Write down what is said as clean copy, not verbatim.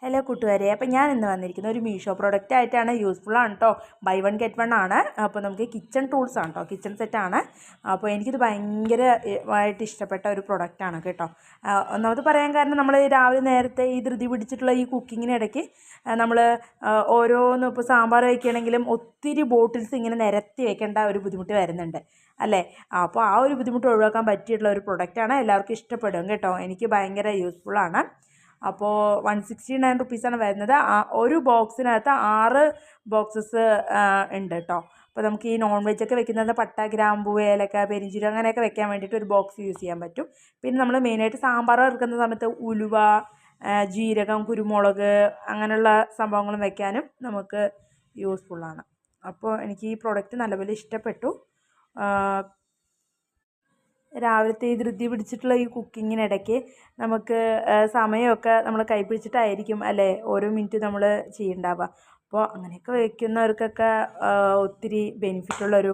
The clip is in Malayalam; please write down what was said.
ഹലോ കൂട്ടുകാരെ, അപ്പോൾ ഞാൻ ഇന്ന് വന്നിരിക്കുന്ന ഒരു മീഷോ പ്രോഡക്റ്റ് ആയിട്ടാണ്. യൂസ്ഫുൾ ആണ് കേട്ടോ. ബൈ വൺ ഗെറ്റ് വൺ ആണ്. അപ്പോൾ നമുക്ക് കിച്ചൺ ടൂൾസ് ആണ് കേട്ടോ, കിച്ചൺ സെറ്റാണ്. അപ്പോൾ എനിക്കിത് ഭയങ്കരമായിട്ട് ഇഷ്ടപ്പെട്ട ഒരു പ്രൊഡക്റ്റാണ് കേട്ടോ. ഒന്നാമത് പറയാൻ കാരണം, നമ്മൾ രാവിലെ നേരത്തെ ഈ ധൃതി പിടിച്ചിട്ടുള്ള ഈ കുക്കിങ്ങിനിടയ്ക്ക് നമ്മൾ ഓരോന്ന് ഇപ്പോൾ സാമ്പാർ വയ്ക്കുകയാണെങ്കിലും ഒത്തിരി ബോട്ടിൽസ് ഇങ്ങനെ നിരത്തി വെക്കേണ്ട ഒരു ബുദ്ധിമുട്ട് വരുന്നുണ്ട് അല്ലേ. അപ്പോൾ ആ ഒരു ബുദ്ധിമുട്ട് ഒഴിവാക്കാൻ പറ്റിയിട്ടുള്ള ഒരു പ്രൊഡക്റ്റാണ്. എല്ലാവർക്കും ഇഷ്ടപ്പെടും കേട്ടോ. എനിക്ക് ഭയങ്കര യൂസ്ഫുള്ളാണ്. അപ്പോൾ 169 റുപ്പീസാണ് വരുന്നത്. ഒരു ബോക്സിനകത്ത് 6 ബോക്സസ് ഉണ്ട് കേട്ടോ. അപ്പോൾ നമുക്ക് ഈ നോൺ വെജൊക്കെ വെക്കുന്നത് പട്ട, ഗ്രാമ്പൂ, ഏലക്ക, പെരിഞ്ചീരകം അങ്ങനെയൊക്കെ വെക്കാൻ വേണ്ടിയിട്ട് ഒരു ബോക്സ് യൂസ് ചെയ്യാൻ പറ്റും. പിന്നെ നമ്മൾ മെയിനായിട്ട് സാമ്പാർ വെക്കുന്ന സമയത്ത് ഉലുവ, ജീരകം, കുരുമുളക് അങ്ങനെയുള്ള സംഭവങ്ങളും വെക്കാനും നമുക്ക് യൂസ്ഫുള്ളാണ്. അപ്പോൾ എനിക്ക് ഈ പ്രോഡക്റ്റ് നല്ലപോലെ ഇഷ്ടപ്പെട്ടു. രാവിലത്തെ ഈ ധൃതി പിടിച്ചിട്ടുള്ള ഈ കുക്കിങ്ങിനിടയ്ക്ക് നമുക്ക് സമയമൊക്കെ നമ്മൾ കൈ പിടിച്ചിട്ടായിരിക്കും അല്ലേ ഓരോ മിനിറ്റ് നമ്മൾ ചെയ്യണ്ടാവുക. അപ്പോൾ അങ്ങനെയൊക്കെ വയ്ക്കുന്നവർക്കൊക്കെ ഒത്തിരി ബെനിഫിറ്റുള്ളൊരു